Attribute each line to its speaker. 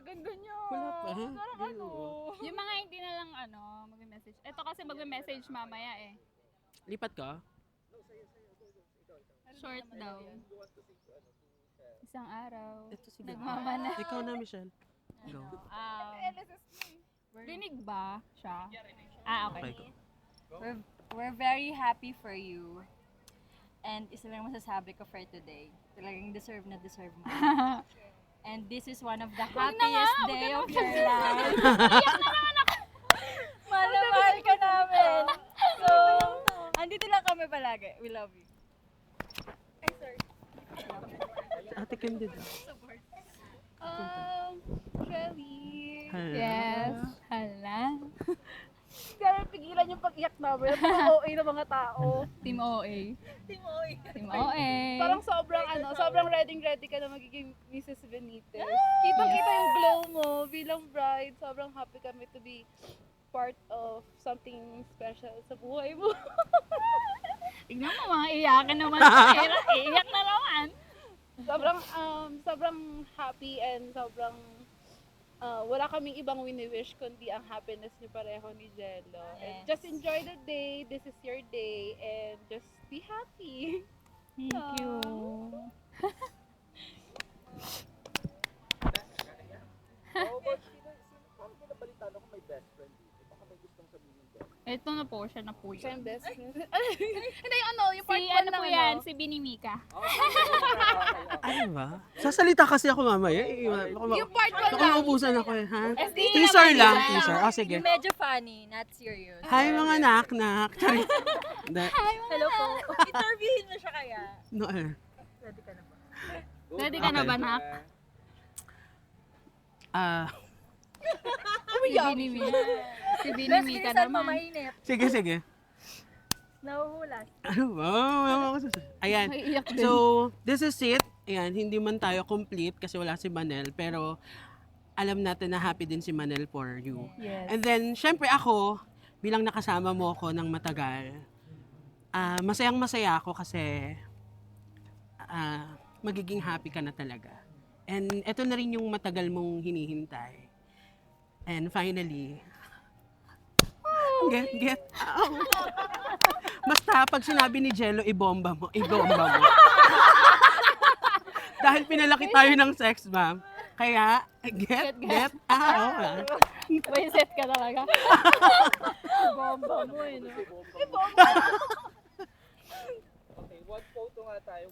Speaker 1: Ganda niya.
Speaker 2: Wala pa.
Speaker 1: Parang ano.
Speaker 3: Yung mga hindi na lang magme-message. Ito kasi magme-message mamaya eh.
Speaker 2: Lipat ka?
Speaker 3: Short daw. Isang araw.
Speaker 2: Ito si
Speaker 3: Nagmamana.
Speaker 2: Ikaw na, Michelle. Go.
Speaker 3: Rinig ba siya?
Speaker 2: Okay,
Speaker 3: Okay.
Speaker 2: go.
Speaker 4: We're very happy for you. And isa lang masasabi ko for today. Talagang deserve na deserve mo. And this is one of the happiest day of your life. Mahal na mahal ka namin. So, andito lang kami palagi. We love you.
Speaker 2: Ate Candy daw.
Speaker 1: Shelly.
Speaker 3: Yes. Hala.
Speaker 1: Kaya pigilan yung pag-iyak namin. Ang OA ng mga tao.
Speaker 3: Team OA. Team OA.
Speaker 1: Parang sobrang ready ka na magiging Mrs. Benitez. Kitang-kita yung glow mo bilang bride. Sobrang happy kami to be part of something special sa buhay mo.
Speaker 3: Tignan mo, mga iyakan naman. Iyak na naman.
Speaker 1: sobrang happy and sobrang wala kaming ibang wini-wish kundi ang happiness niyo pareho ni Jello. And
Speaker 4: Yes.
Speaker 1: just enjoy the day. This is your day and just be happy.
Speaker 3: Thank you. Ito na po, siya na po
Speaker 1: Siya
Speaker 3: yun.
Speaker 1: yung best friend. Hindi, yung part
Speaker 3: Si
Speaker 1: 1
Speaker 3: ano
Speaker 1: lang,
Speaker 3: po yan, si Binimika.
Speaker 2: Ano ba? Sasalita kasi ako mamaya.
Speaker 1: Yung part 1
Speaker 2: Baka
Speaker 1: lang.
Speaker 2: maubusan ako eh, ha?
Speaker 3: SD
Speaker 2: Teaser
Speaker 3: naman
Speaker 2: lang,
Speaker 3: yan.
Speaker 2: teaser. Oh, sige.
Speaker 4: Yung medyo funny, not serious.
Speaker 2: Hi mga nak-nak. Charis. Hindi.
Speaker 4: Hello po. Interviewin mo siya kaya.
Speaker 2: No, eh.
Speaker 3: Ready ka na
Speaker 2: Okay.
Speaker 3: ba, Nak? Si Binimika. Si Binimika
Speaker 4: Best mo,
Speaker 3: naman.
Speaker 4: mainip.
Speaker 2: Sige, sige.
Speaker 4: Nahuhulas.
Speaker 2: Ano ba? Ayan.
Speaker 3: May iyak din.
Speaker 2: So, this is it. Ayan, hindi man tayo complete kasi wala si Manel. Pero, alam natin na happy din si Manel for you.
Speaker 3: Yes.
Speaker 2: And then, syempre ako, bilang nakasama mo ako ng matagal, masayang masaya ako kasi magiging happy ka na talaga. And ito na rin yung matagal mong hinihintay. And finally, get out. Basta pag sinabi ni Jello, ibomba mo. Dahil pinalaki tayo ng sex bomb. Kaya, get out.
Speaker 3: Set ka talaga.
Speaker 4: Bomba mo eh, no?
Speaker 5: Okay, one photo nga tayo.